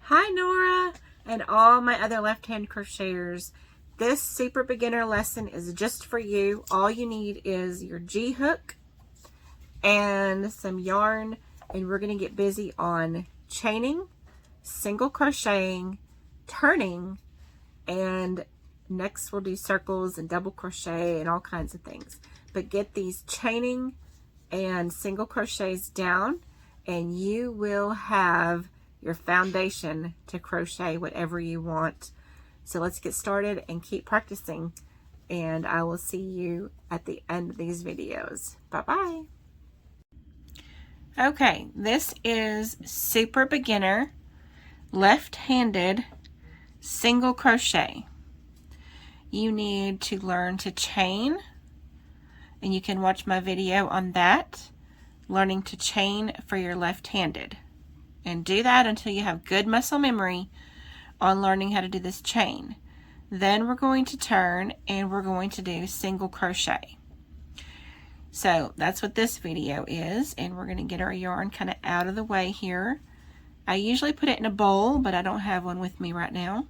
Hi Nora and all my other left-hand crocheters. This super beginner lesson is just for you. All you need is your G hook and some yarn, and we're going to get busy on chaining, single crocheting, turning, and next we'll do circles and double crochet and all kinds of things. But get these chaining and single crochets down and you will have your foundation to crochet whatever you want. So let's get started and keep practicing, and I will see you at the end of these videos. Bye-bye. Okay, this is super beginner left-handed single crochet. You need to learn to chain, and you can watch my video on that, learning to chain for your left-handed. And do that until you have good muscle memory on learning how to do this chain. Then we're going to turn and we're going to do single crochet. So that's what this video is, and we're going to get our yarn kind of out of the way here. I usually put it in a bowl, but I don't have one with me right now.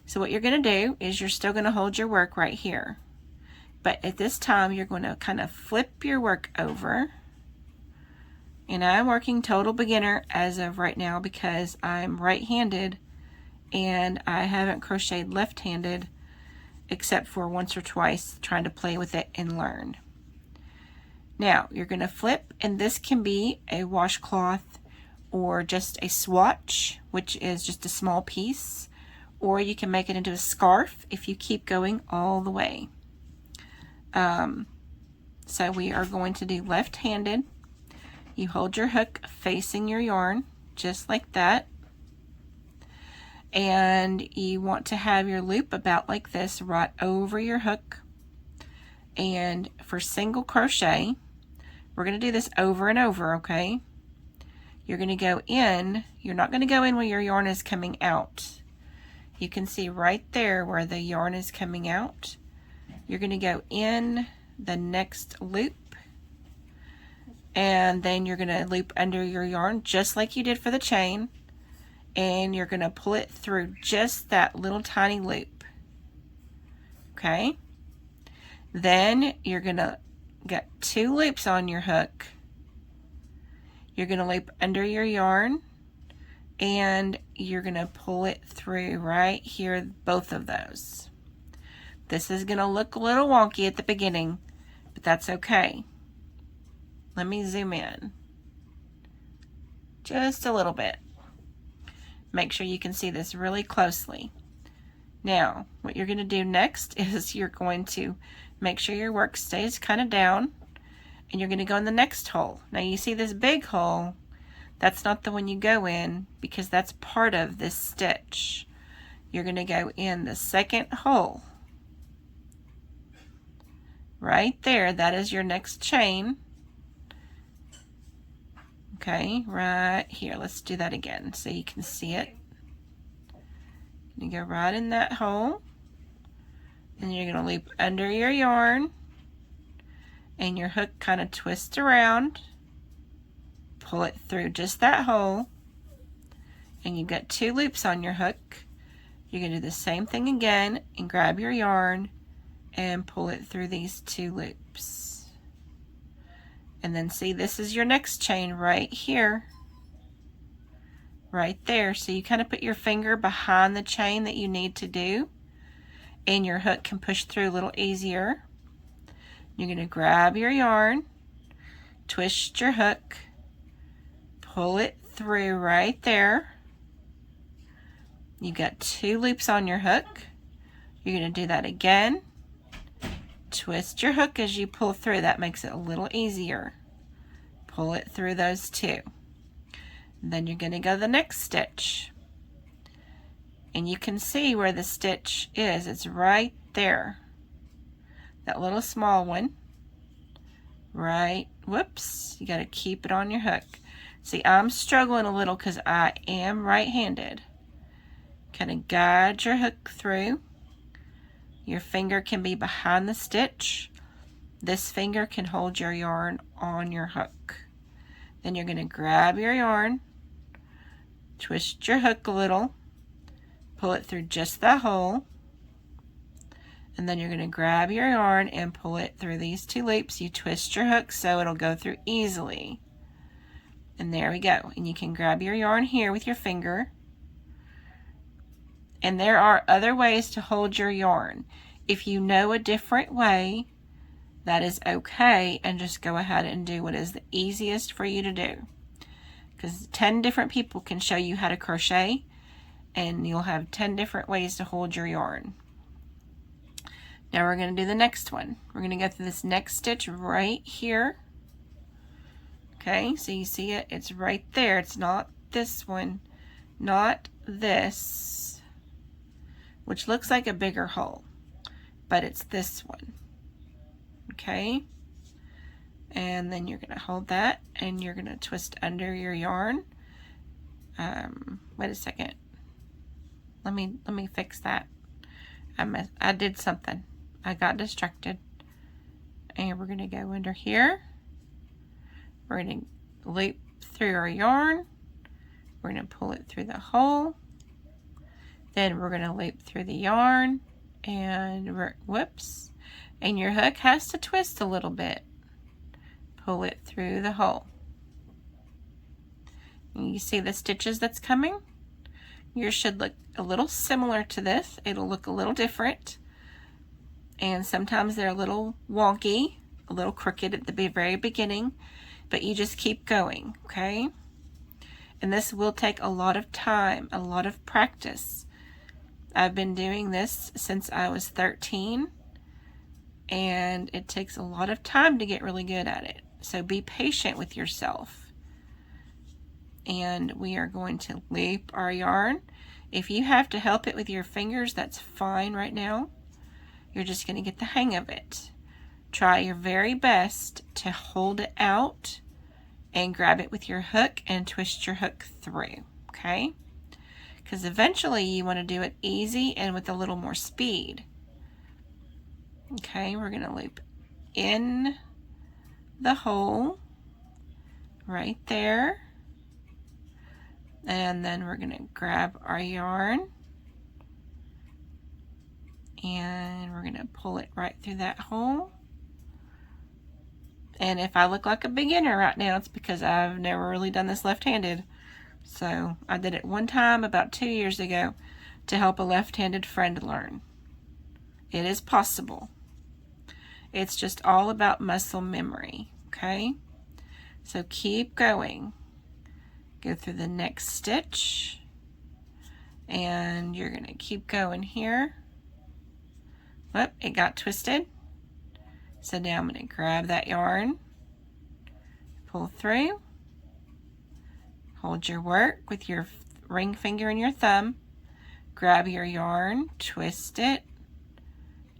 So what you're going to do is you're still going to hold your work right here. But at this time, you're going to kind of flip your work over. And I'm working total beginner as of right now because I'm right-handed and I haven't crocheted left-handed except for once or twice trying to play with it and learn. Now you're going to flip, and this can be a washcloth or just a swatch, which is just a small piece, or you can make it into a scarf if you keep going all the way. So we are going to do left-handed. You hold your hook facing your yarn, just like that. And you want to have your loop about like this right over your hook. And for single crochet, we're going to do this over and over, okay? You're going to go in. You're not going to go in where your yarn is coming out. You can see right there where the yarn is coming out. You're going to go in the next loop. And then you're going to loop under your yarn just like you did for the chain, and you're going to pull it through just that little tiny loop. Okay? Then you're going to get 2 loops on your hook. You're going to loop under your yarn, and you're going to pull it through right here, both of those. This is going to look a little wonky at the beginning, but that's okay. Let me zoom in just a little bit. Make sure you can see this really closely. Now, what you're going to do next is you're going to make sure your work stays kind of down, and you're going to go in the next hole. Now you see this big hole, that's not the one you go in because that's part of this stitch. You're going to go in the second hole. Right there, that is your next chain. Okay, right here. Let's do that again so you can see it. You go right in that hole, and you're going to loop under your yarn, and your hook kind of twists around, pull it through just that hole, and you've got 2 loops on your hook. You're going to do the same thing again and grab your yarn and pull it through these 2 loops. And then see, this is your next chain right here, right there. So you kind of put your finger behind the chain that you need to do, and your hook can push through a little easier. You're going to grab your yarn, twist your hook, pull it through right there. You've got 2 loops on your hook. You're going to do that again. Twist your hook as you pull through. That makes it a little easier. Pull it through those 2. Then you're going to go to the next stitch. And you can see where the stitch is. It's right there. That little small one. Right. Whoops. You got to keep it on your hook. See, I'm struggling a little because I am right-handed. Kind of guide your hook through. Your finger can be behind the stitch. This finger can hold your yarn on your hook. Then you're going to grab your yarn, twist your hook a little, pull it through just that hole, and then you're going to grab your yarn and pull it through these 2 loops. You twist your hook so it'll go through easily. And there we go. And you can grab your yarn here with your finger. And there are other ways to hold your yarn. If you know a different way, that is okay, and just go ahead and do what is the easiest for you to do. Because 10 different people can show you how to crochet, and you'll have 10 different ways to hold your yarn. Now we're going to do the next one. We're going to go through this next stitch right here. Okay, so you see it? It's right there. It's not this one, not this, which looks like a bigger hole, but it's this one. Okay, and then you're going to hold that and you're going to twist under your yarn. Wait a second. Let me fix that. I did something. I got distracted. And we're going to go under here. We're going to loop through our yarn. We're going to pull it through the hole. Then we're going to loop through the yarn and whoops. And your hook has to twist a little bit. Pull it through the hole. And you see the stitches that's coming? Yours should look a little similar to this. It'll look a little different. And sometimes they're a little wonky, a little crooked at the very beginning, but you just keep going, okay? And this will take a lot of time, a lot of practice. I've been doing this since I was 13, and it takes a lot of time to get really good at it. So be patient with yourself. And we are going to loop our yarn. If you have to help it with your fingers, that's fine right now. You're just going to get the hang of it. Try your very best to hold it out and grab it with your hook and twist your hook through, okay? Because eventually you want to do it easy and with a little more speed. Okay, we're going to loop in the hole right there. And then we're going to grab our yarn and we're going to pull it right through that hole. And if I look like a beginner right now, it's because I've never really done this left-handed. So I did it one time about 2 years ago to help a left-handed friend learn. It is possible. It's just all about muscle memory, okay? So keep going. Go through the next stitch. And you're going to keep going here. Whoop, it got twisted. So now I'm going to grab that yarn, pull through, hold your work with your ring finger and your thumb, grab your yarn, twist it,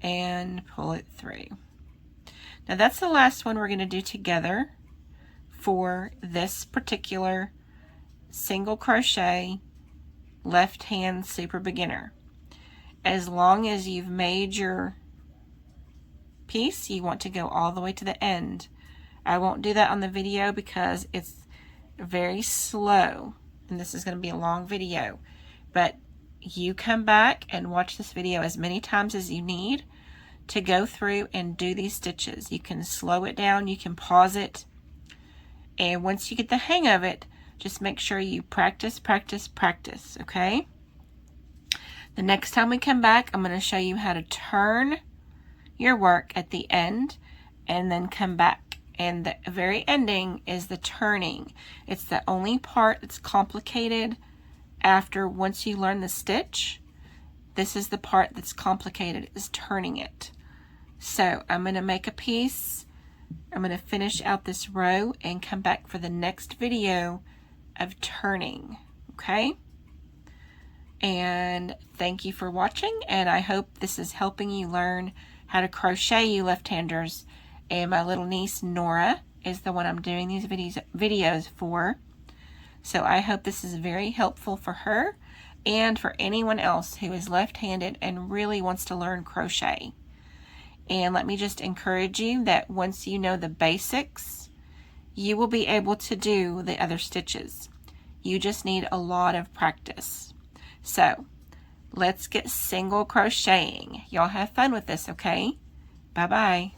and pull it through. Now that's the last one we're going to do together for this particular single crochet left hand super beginner. As long as you've made your piece, you want to go all the way to the end. I won't do that on the video because it's very slow and this is going to be a long video, but you come back and watch this video as many times as you need to go through and do these stitches. You can slow it down, you can pause it, and once you get the hang of it, just make sure you practice, practice, practice, okay? The next time we come back, I'm going to show you how to turn your work at the end and then come back. And the very ending is the turning. It's the only part that's complicated after once you learn the stitch. This is the part that's complicated, is turning it. So I'm going to make a piece. I'm going to finish out this row and come back for the next video of turning, okay? And thank you for watching, and I hope this is helping you learn how to crochet, you left-handers. And my little niece Nora is the one I'm doing these videos for. So I hope this is very helpful for her and for anyone else who is left-handed and really wants to learn crochet. And let me just encourage you that once you know the basics, you will be able to do the other stitches. You just need a lot of practice. So let's get single crocheting. Y'all have fun with this, okay? Bye-bye.